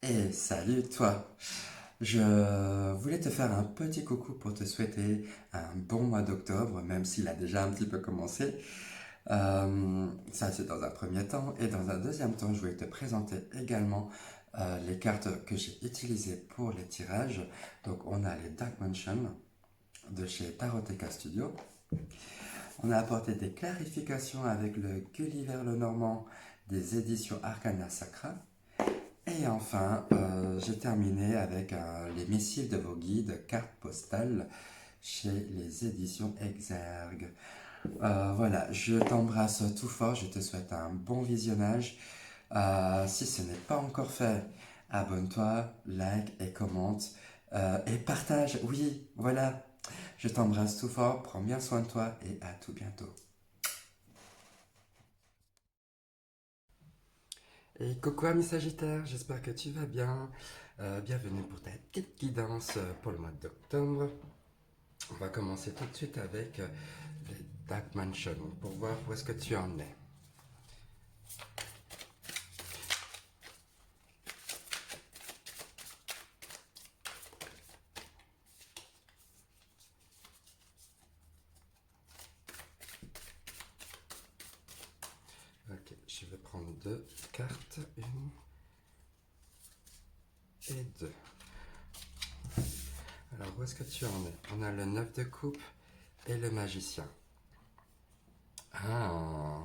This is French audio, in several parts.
Et salut toi! Je voulais te faire un petit coucou pour te souhaiter un bon mois d'octobre, même s'il a déjà un petit peu commencé. Ça c'est dans un premier temps. Et dans un deuxième temps, je voulais te présenter également les cartes que j'ai utilisées pour les tirages. Donc on a les Dark Mansion de chez Taroteka Studio. On a apporté des clarifications avec le Gulliver le Normand des éditions Arcana Sacra. Et enfin, j'ai terminé avec les missiles de vos guides, cartes postales, chez les éditions Exergue. Voilà, je t'embrasse tout fort, je te souhaite un bon visionnage. Si ce n'est pas encore fait, abonne-toi, like et commente. Et partage, oui, voilà. Je t'embrasse tout fort, prends bien soin de toi et à tout bientôt. Et coucou ami Sagittaire, j'espère que tu vas bien. Bienvenue pour ta petite guidance pour le mois d'octobre. On va commencer tout de suite avec les Dark Mansion pour voir où est-ce que tu en es. Ok, je vais prendre deux cartes, une et deux. Alors où est-ce que tu en es? On a le 9 de coupe et le magicien. Ah,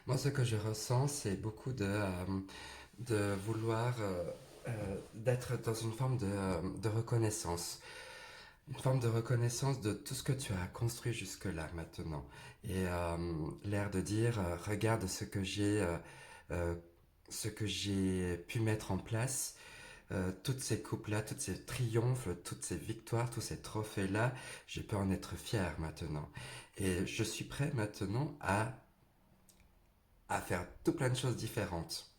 moi ce que je ressens c'est beaucoup de vouloir d'être dans une forme de reconnaissance. Une forme de reconnaissance de tout ce que tu as construit jusque-là maintenant. Et l'air de dire, regarde euh, ce que j'ai pu mettre en place, toutes ces coupes-là, tous ces triomphes, toutes ces victoires, tous ces trophées-là, je peux en être fier maintenant. Et je suis prêt maintenant à faire tout plein de choses différentes.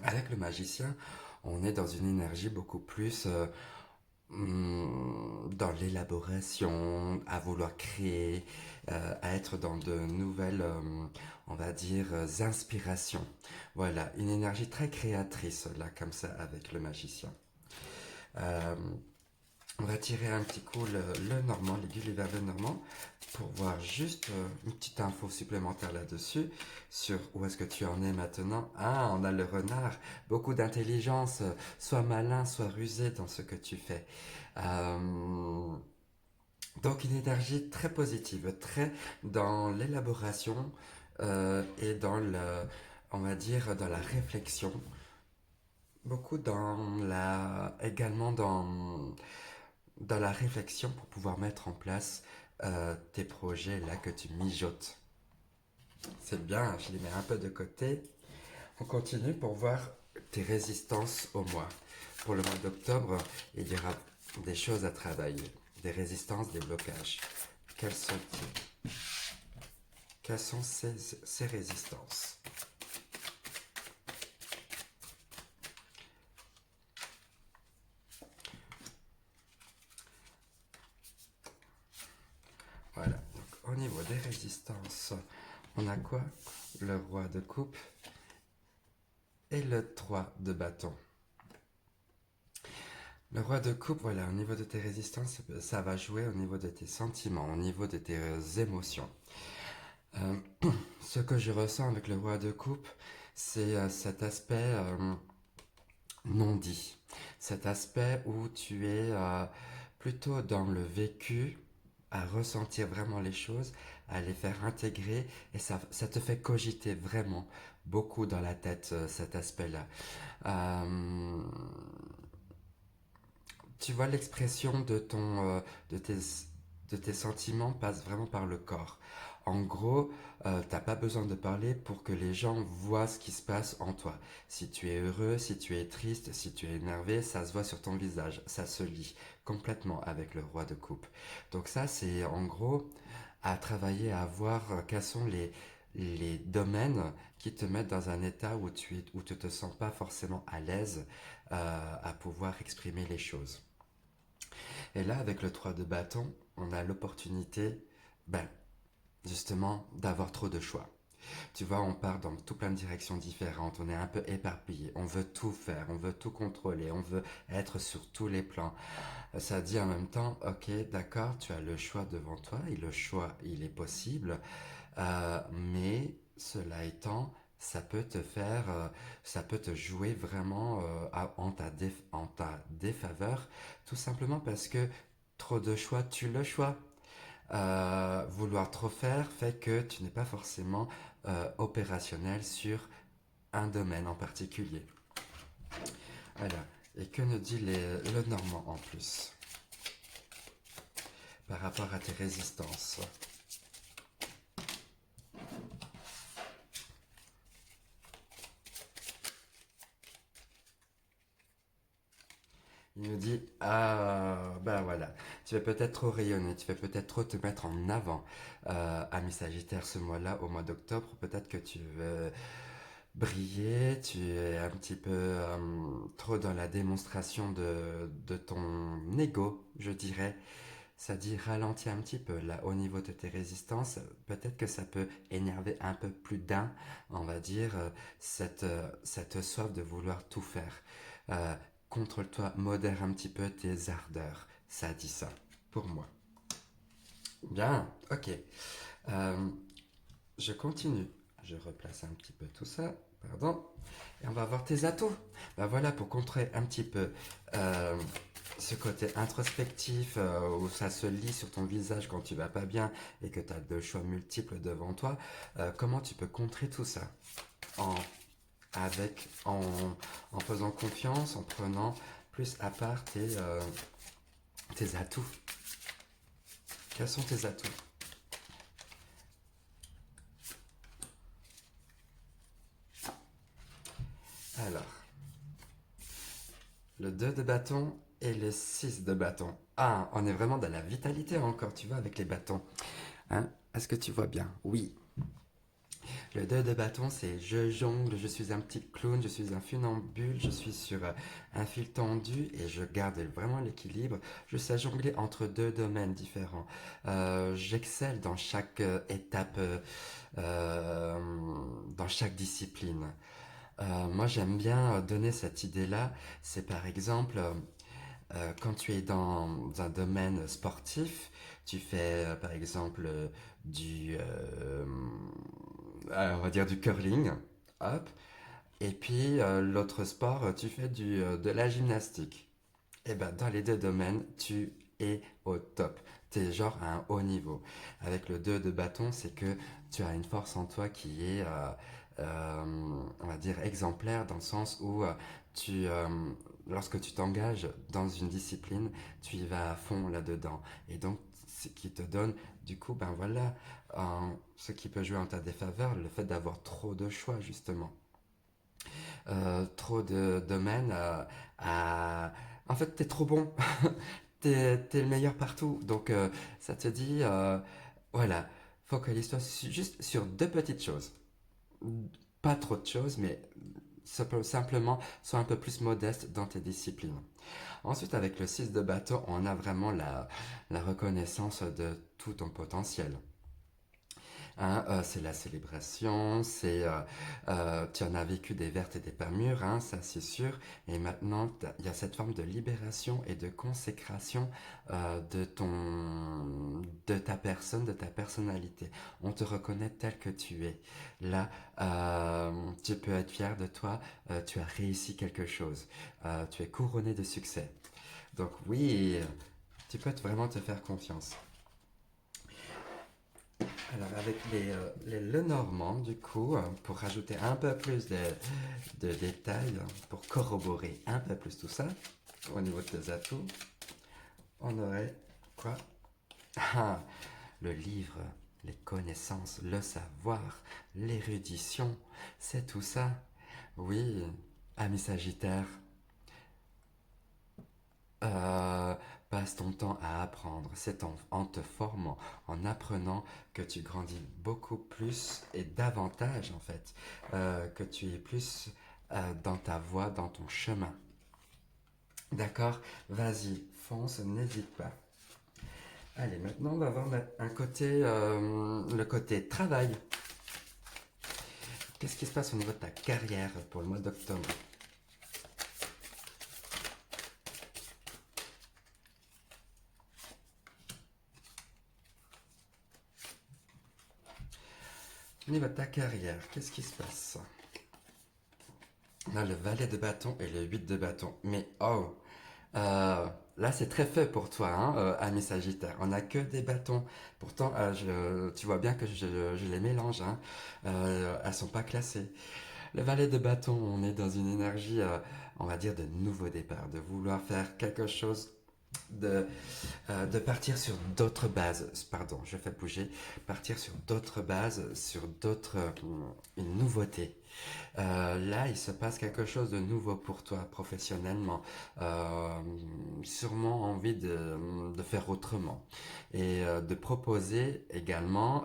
Avec le magicien, on est dans une énergie beaucoup plus dans l'élaboration, à vouloir créer, à être dans de nouvelles, on va dire, inspirations. Voilà, une énergie très créatrice, là, comme ça, avec le magicien. Euh, on va tirer un petit coup le normand, les Gulliver le normand, pour voir juste une petite info supplémentaire là-dessus, sur où est-ce que tu en es maintenant. Ah, on a le renard, beaucoup d'intelligence, sois malin, sois rusé dans ce que tu fais. Euh, donc une énergie très positive, très dans l'élaboration et dans on va dire, dans la réflexion. Beaucoup également dans la réflexion pour pouvoir mettre en place tes projets là que tu mijotes. C'est bien, je les mets un peu de côté. On continue pour voir tes résistances au mois. Pour le mois d'octobre, il y aura des choses à travailler, des résistances, des blocages. Quels sont-ils? Quelles sont ces résistances? Voilà, donc au niveau des résistances, on a quoi? Le roi de coupe et le 3 de bâton. Le roi de coupe, voilà, au niveau de tes résistances, ça va jouer au niveau de tes sentiments, au niveau de tes émotions. Euh, Ce que je ressens avec le roi de coupe, c'est cet aspect non dit. Cet aspect où tu es plutôt dans le vécu, à ressentir vraiment les choses, à les faire intégrer, et ça te fait cogiter vraiment beaucoup dans la tête, cet aspect-là. Euh, Tu vois, l'expression de de tes sentiments passe vraiment par le corps. En gros, t'as pas besoin de parler pour que les gens voient ce qui se passe en toi. Si tu es heureux, si tu es triste, si tu es énervé, ça se voit sur ton visage. Ça se lit complètement avec le roi de coupe. Donc ça, c'est en gros à travailler, à voir quels sont les domaines qui te mettent dans un état où tu te sens pas forcément à l'aise à pouvoir exprimer les choses. Et là, avec le 3 de bâton, on a l'opportunité, ben, justement, d'avoir trop de choix. Tu vois, on part dans tout plein de directions différentes, on est un peu éparpillé, on veut tout faire, on veut tout contrôler, on veut être sur tous les plans. Ça dit en même temps, ok, d'accord, tu as le choix devant toi, et le choix, il est possible, mais cela étant, ça peut te jouer vraiment en ta défaveur, tout simplement parce que trop de choix tue le choix. Vouloir trop faire fait que tu n'es pas forcément opérationnel sur un domaine en particulier. Voilà. Et que nous dit le Normand en plus par rapport à tes résistances? Il nous dit, ah, ben voilà, tu vas peut-être trop rayonner, tu vas peut-être trop te mettre en avant. Ami Sagittaire, ce mois-là, au mois d'octobre, peut-être que tu veux briller, tu es un petit peu trop dans la démonstration de ton ego, je dirais. Ça dit ralentis un petit peu là au niveau de tes résistances. Peut-être que ça peut énerver un peu plus d'un, on va dire, cette soif de vouloir tout faire. Euh, Contrôle-toi, modère un petit peu tes ardeurs. Ça dit ça, pour moi. Bien, ok. Euh, je continue. Je replace un petit peu tout ça. Pardon. Et on va voir tes atouts. Ben voilà, pour contrer un petit peu euh, ce côté introspectif où ça se lit sur ton visage quand tu vas pas bien et que tu as de choix multiples devant toi, comment tu peux contrer tout ça en, en, en faisant confiance, en prenant plus à part tes atouts. Quels sont tes atouts? Alors, le 2 de bâton et le 6 de bâton. Ah, on est vraiment dans la vitalité encore, tu vois, avec les bâtons. Hein? Est-ce que tu vois bien? Oui. Le 2 de bâton, c'est je jongle, je suis un petit clown, je suis un funambule, je suis sur un fil tendu et je garde vraiment l'équilibre. Je sais jongler entre deux domaines différents. J'excelle dans chaque étape, euh, dans chaque discipline. Moi, j'aime bien donner cette idée-là. C'est par exemple, quand tu es dans un domaine sportif, tu fais par exemple du, on va dire du curling, hop, et puis l'autre sport, tu fais de la gymnastique. Et ben dans les deux domaines, tu es au top. Tu es genre à un haut niveau. Avec le 2 de bâton, c'est que tu as une force en toi qui est, on va dire, exemplaire dans le sens où tu, euh, lorsque tu t'engages dans une discipline, tu y vas à fond là-dedans. Et donc, ce qui te donne, du coup, ben voilà, ce qui peut jouer en ta défaveur, le fait d'avoir trop de choix, justement. Trop de domaines à... En fait, t'es trop bon. T'es le meilleur partout. Donc, ça te dit, voilà, focalise-toi juste sur deux petites choses. Pas trop de choses, mais simplement, sois un peu plus modeste dans tes disciplines. Ensuite, avec le 6 de bâton, on a vraiment la reconnaissance de tout ton potentiel. Hein, c'est la célébration, tu en as vécu des vertes et des pas mûres, hein, ça c'est sûr. Et maintenant, il y a cette forme de libération et de consécration de ta personne, de ta personnalité. On te reconnaît tel que tu es. Là, tu peux être fier de toi, tu as réussi quelque chose, tu es couronné de succès. Donc oui, tu peux vraiment te faire confiance. Alors avec les Lenormand, du coup, pour rajouter un peu plus de détails, pour corroborer un peu plus tout ça, au niveau de tes atouts, on aurait quoi? Ah, le livre, les connaissances, le savoir, l'érudition, c'est tout ça. Oui, ami Sagittaire, Euh, passe ton temps à apprendre. C'est en te formant, en apprenant que tu grandis beaucoup plus et davantage en fait, que tu es plus dans ta voie, dans ton chemin. D'accord? Vas-y, fonce, n'hésite pas. Allez, maintenant on va voir un côté, le côté travail. Qu'est-ce qui se passe au niveau de ta carrière pour le mois d'octobre? Au niveau de ta carrière, qu'est-ce qui se passe? On a le valet de bâton et le 8 de bâton. Mais oh, là c'est très fait pour toi, hein, ami Sagittaire. On n'a que des bâtons. Pourtant, tu vois bien que je les mélange. Hein. Elles sont pas classées. Le valet de bâton, on est dans une énergie, on va dire, de nouveau départ, de vouloir faire quelque chose, de, de partir sur d'autres bases. Pardon, je fais bouger. Partir sur d'autres bases, sur d'autres, une nouveauté. Là, il se passe quelque chose de nouveau pour toi professionnellement. Euh, Sûrement envie de faire autrement et de proposer également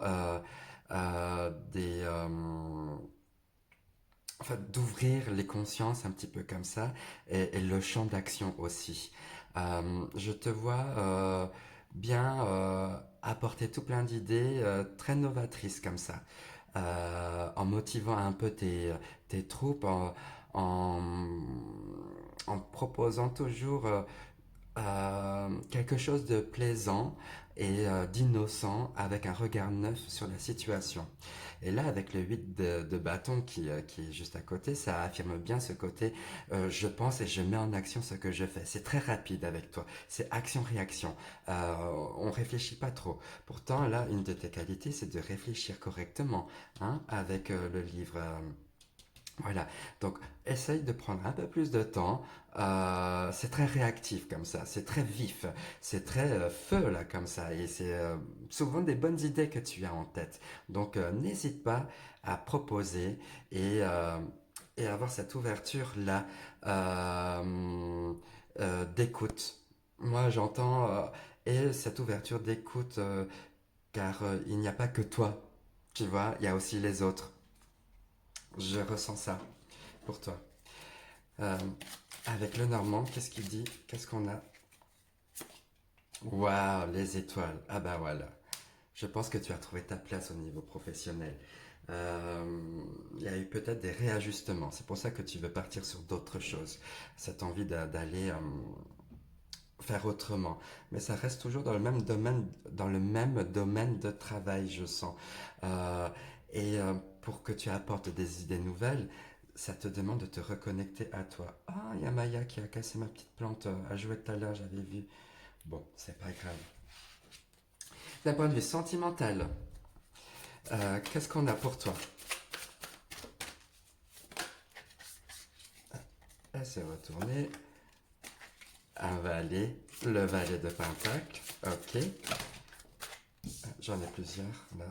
enfin, d'ouvrir les consciences un petit peu comme ça et le champ d'action aussi. Je te vois bien apporter tout plein d'idées très novatrices comme ça, en motivant un peu tes troupes, en, en proposant toujours quelque chose de plaisant et d'innocent avec un regard neuf sur la situation. Et là, avec le 8 de bâton qui est juste à côté, ça affirme bien ce côté je pense et je mets en action ce que je fais. C'est très rapide avec toi. C'est action-réaction. On réfléchit pas trop. Pourtant, là, une de tes qualités, c'est de réfléchir correctement hein, avec le livre. Voilà, donc essaye de prendre un peu plus de temps. C'est très réactif comme ça, c'est très vif, c'est très feu là comme ça, et c'est souvent des bonnes idées que tu as en tête. Donc n'hésite pas à proposer et, euh, et avoir cette ouverture là d'écoute. Moi j'entends et cette ouverture d'écoute car il n'y a pas que toi, tu vois, il y a aussi les autres. Je ressens ça pour toi. Euh, Avec le Normand, qu'est-ce qu'il dit? Qu'est-ce qu'on a? Waouh, les étoiles. Ah bah voilà. Je pense que tu as trouvé ta place au niveau professionnel. Il y a eu peut-être des réajustements. C'est pour ça que tu veux partir sur d'autres choses. Cette envie d'aller faire autrement. Mais ça reste toujours dans le même domaine de travail, je sens. Euh, et pour que tu apportes des idées nouvelles, ça te demande de te reconnecter à toi. Ah, il y a Maya qui a cassé ma petite plante à jouer tout à l'heure, j'avais vu. Bon, c'est pas grave. D'un point de vue sentimental, qu'est-ce qu'on a pour toi? Elle s'est retournée. Un valet, le valet de Pentacle. Ok, j'en ai plusieurs là.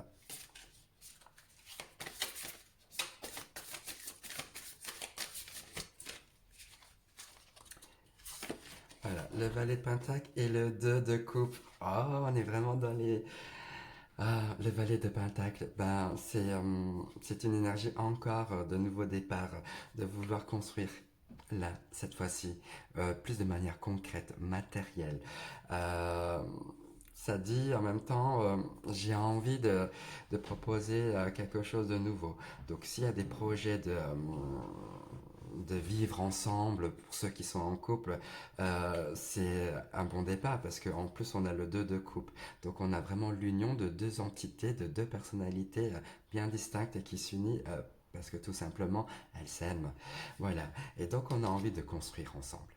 Voilà, le valet de Pentacle et le 2 de coupe. Oh, on est vraiment dans les... Ah, le valet de Pentacle, ben, c'est une énergie encore de nouveau départ, de vouloir construire là, cette fois-ci, plus de manière concrète, matérielle. Euh, Ça dit en même temps, j'ai envie de proposer quelque chose de nouveau. Donc s'il y a des projets de vivre ensemble pour ceux qui sont en couple, c'est un bon départ parce qu'en plus on a le 2 de coupe. Donc on a vraiment l'union de deux entités, de deux personnalités bien distinctes et qui s'unissent parce que tout simplement elles s'aiment. Voilà. Et donc on a envie de construire ensemble.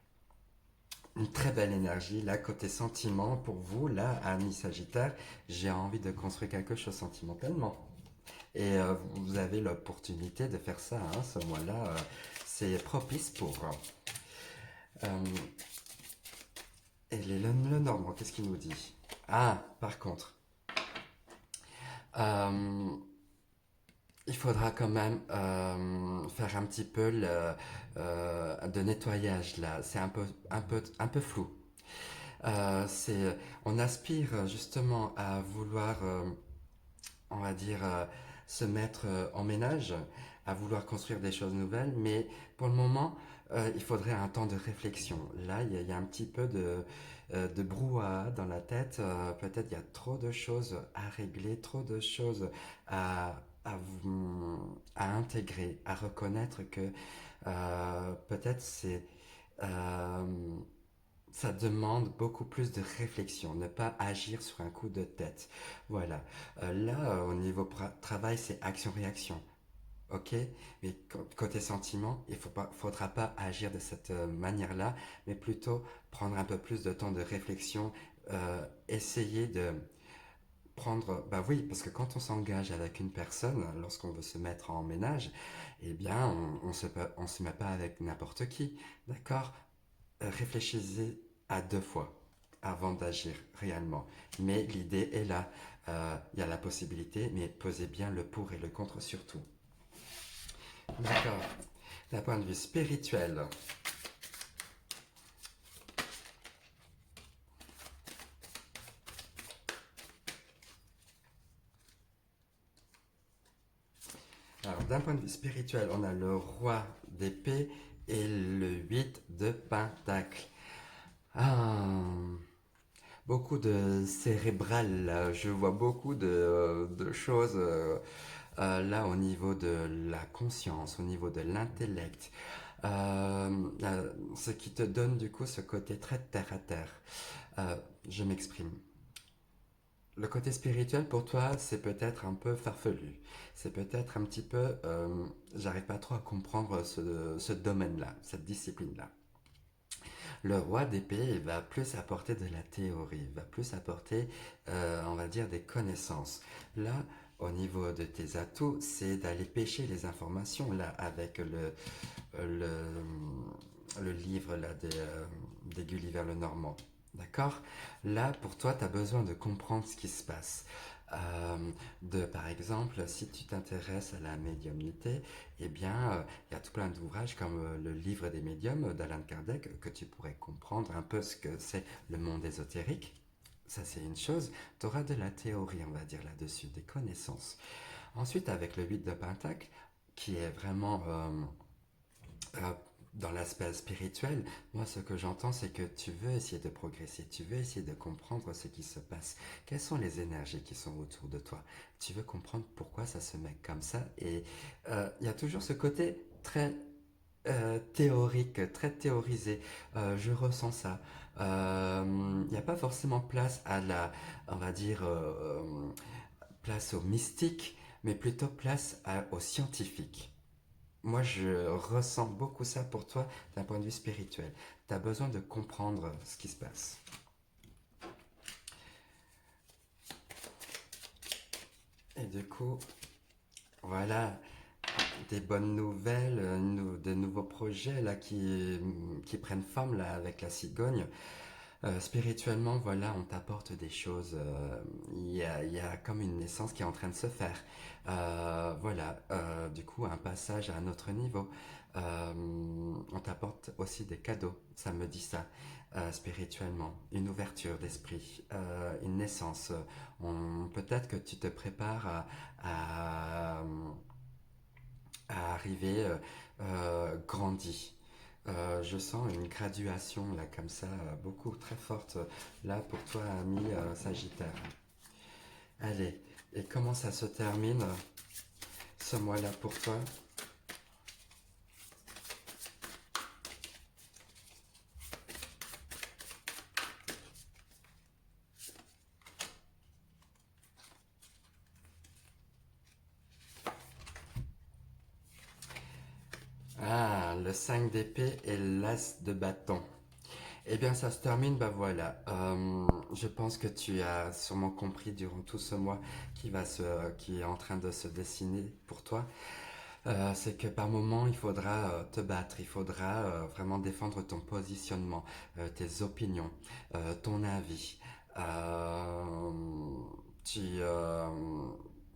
Une très belle énergie, là, côté sentiment, pour vous, là, ami Sagittaire, j'ai envie de construire quelque chose sentimentalement. Et vous avez l'opportunité de faire ça, hein, ce mois-là, c'est propice pour. Euh, et le Normand, qu'est-ce qu'il nous dit? Ah, par contre, euh, il faudra quand même faire un petit peu de nettoyage là. C'est un peu flou. On aspire justement à vouloir, on va dire, se mettre en ménage, à vouloir construire des choses nouvelles, mais pour le moment, il faudrait un temps de réflexion. Là, il y a un petit peu de brouhaha dans la tête. Peut-être il y a trop de choses à régler, trop de choses à, à intégrer, à reconnaître que peut-être euh, ça demande beaucoup plus de réflexion, ne pas agir sur un coup de tête. Voilà. Là, au niveau travail, c'est action-réaction. Ok, mais côté sentiment, faudra pas agir de cette manière-là, mais plutôt prendre un peu plus de temps de réflexion, essayer de prendre, bah oui, parce que quand on s'engage avec une personne, lorsqu'on veut se mettre en ménage, eh bien, on se met pas avec n'importe qui, d'accord? Réfléchissez à deux fois avant d'agir réellement. Mais l'idée est là. Il y a la possibilité, mais posez bien le pour et le contre surtout. D'accord. D'un point de vue spirituel, alors d'un point de vue spirituel, on a le roi d'épée et le 8 de pentacle. Ah, beaucoup de cérébral, je vois beaucoup de choses là au niveau de la conscience, au niveau de l'intellect. Ce qui te donne du coup ce côté très terre à terre. Je m'exprime. Le côté spirituel pour toi, c'est peut-être un peu farfelu. C'est peut-être un petit peu... j'arrive pas trop à comprendre ce domaine-là, cette discipline-là. Le roi d'épée va plus apporter de la théorie, va plus apporter, on va dire, des connaissances. Là, au niveau de tes atouts, c'est d'aller pêcher les informations, là, avec le, le livre là, des Gulliver le Normand. D'accord. Là, pour toi, tu as besoin de comprendre ce qui se passe. Par exemple, si tu t'intéresses à la médiumnité, eh bien, il y a tout plein d'ouvrages comme le livre des médiums d'Alan Kardec que tu pourrais comprendre un peu ce que c'est le monde ésotérique. Ça, c'est une chose. Tu auras de la théorie, on va dire, là-dessus, des connaissances. Ensuite, avec le 8 de Pentacle, qui est vraiment euh, dans l'aspect spirituel, moi ce que j'entends c'est que tu veux essayer de progresser, tu veux essayer de comprendre ce qui se passe, quelles sont les énergies qui sont autour de toi, tu veux comprendre pourquoi ça se met comme ça et il y a toujours ce côté très théorique, très théorisé, je ressens ça. Il n'y a pas forcément place à on va dire, place au mystique, mais plutôt place au scientifique. Moi, je ressens beaucoup ça pour toi d'un point de vue spirituel. Tu as besoin de comprendre ce qui se passe. Et du coup, voilà, des bonnes nouvelles, de nouveaux projets là qui prennent forme là avec la cigogne. Spirituellement, voilà, on t'apporte des choses. Il y a comme une naissance qui est en train de se faire. Voilà, du coup, un passage à un autre niveau. On t'apporte aussi des cadeaux, ça me dit ça, spirituellement. Une ouverture d'esprit, une naissance. Peut-être que tu te prépares à, à arriver grandi. Je sens une graduation là comme ça, beaucoup très forte là pour toi ami Sagittaire. Allez, et comment ça se termine ce mois-là pour toi? Ah, le 5 d'épée et l'as de bâton. Eh bien, ça se termine, bah voilà. Je pense que tu as sûrement compris durant tout ce mois qui est en train de se dessiner pour toi. C'est que par moment, il faudra te battre, il faudra vraiment défendre ton positionnement, tes opinions, ton avis. Euh, tu,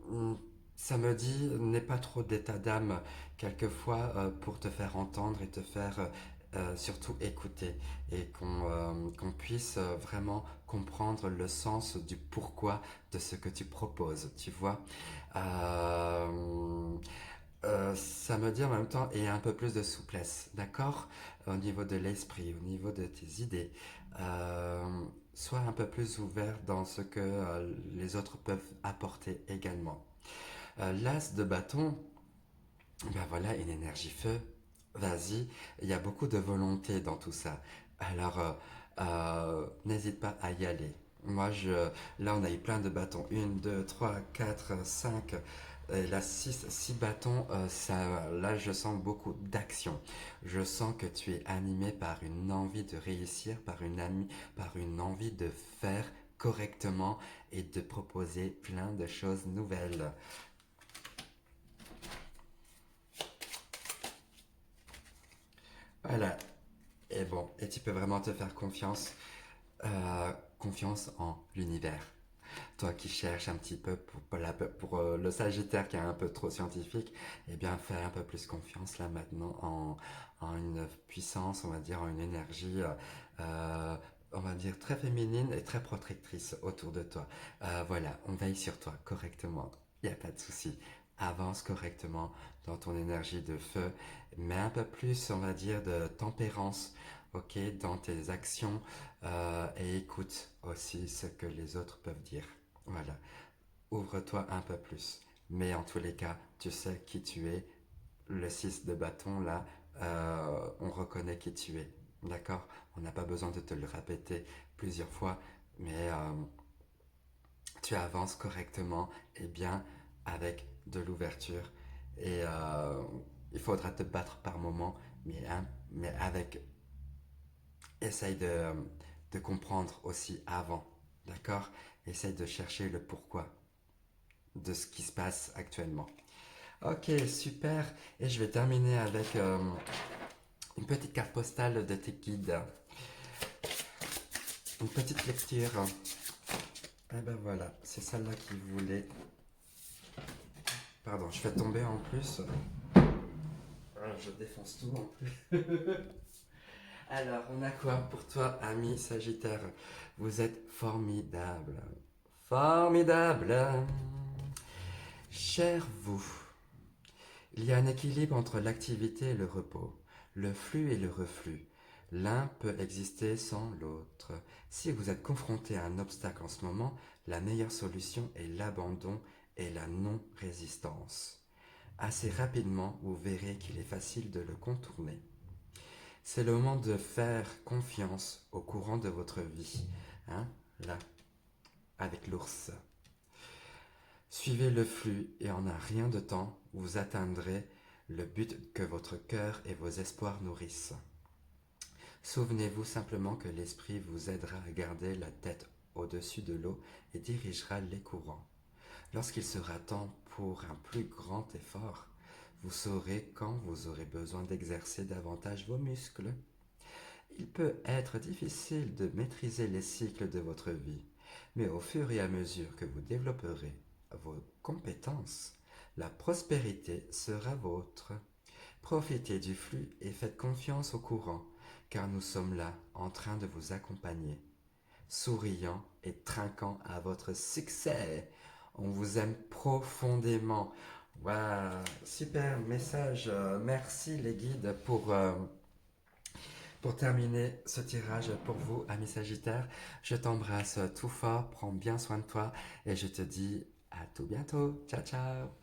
mm, Ça me dit, n'aie pas trop d'état d'âme quelquefois pour te faire entendre et te faire surtout écouter et qu'on puisse vraiment comprendre le sens du pourquoi de ce que tu proposes, tu vois. Euh, Ça me dit en même temps, et un peu plus de souplesse, d'accord? Au niveau de l'esprit, au niveau de tes idées. Euh, Sois un peu plus ouvert dans ce que les autres peuvent apporter également. L'as de bâton, ben voilà, une énergie feu. Vas-y, il y a beaucoup de volonté dans tout ça. Alors, n'hésite pas à y aller. Là, on a eu plein de bâtons. Une, 2, 3, 4, 5. Et là, 6 bâtons. Là, je sens beaucoup d'action. Je sens que tu es animé par une envie de réussir, par une envie de faire correctement et de proposer plein de choses nouvelles. Voilà. Et bon, et tu peux vraiment te faire confiance, confiance en l'univers. Toi qui cherches un petit peu pour le Sagittaire qui est un peu trop scientifique, eh bien fais un peu plus confiance là maintenant en une puissance, on va dire, en une énergie, euh, on va dire très féminine et très protectrice autour de toi. Voilà, on veille sur toi correctement, il n'y a pas de souci. Avance correctement dans ton énergie de feu, mais un peu plus, on va dire, de tempérance, ok, dans tes actions et écoute aussi ce que les autres peuvent dire. Voilà, ouvre-toi un peu plus. Mais en tous les cas, tu sais qui tu es. Le 6 de bâton, là, on reconnaît qui tu es. D'accord. On n'a pas besoin de te le répéter plusieurs fois, mais tu avances correctement et bien avec de l'ouverture. Et il faudra te battre par moment, mais avec. Essaye de comprendre aussi avant. D'accord. Essaye de chercher le pourquoi de ce qui se passe actuellement. Ok, super. Et je vais terminer avec une petite carte postale de tes guides. Une petite lecture. Et ben voilà, c'est celle-là qu'ils voulaient. Pardon, je fais tomber en plus. Je défonce tout en plus. Alors, on a quoi pour toi, ami Sagittaire? Vous êtes formidable. Formidable. Cher vous, il y a un équilibre entre l'activité et le repos, le flux et le reflux. L'un peut exister sans l'autre. Si vous êtes confronté à un obstacle en ce moment, la meilleure solution est l'abandon et la non-résistance. Assez rapidement, vous verrez qu'il est facile de le contourner. C'est le moment de faire confiance au courant de votre vie. Hein, là, avec l'ours. Suivez le flux et en un rien de temps, vous atteindrez le but que votre cœur et vos espoirs nourrissent. Souvenez-vous simplement que l'esprit vous aidera à garder la tête au-dessus de l'eau et dirigera les courants. Lorsqu'il sera temps pour un plus grand effort, vous saurez quand vous aurez besoin d'exercer davantage vos muscles. Il peut être difficile de maîtriser les cycles de votre vie, mais au fur et à mesure que vous développerez vos compétences, la prospérité sera vôtre. Profitez du flux et faites confiance au courant, car nous sommes là en train de vous accompagner, souriant et trinquant à votre succès. On vous aime profondément. Waouh, super message. Merci les guides pour terminer ce tirage pour vous, amis Sagittaire. Je t'embrasse tout fort, prends bien soin de toi et je te dis à tout bientôt. Ciao, ciao.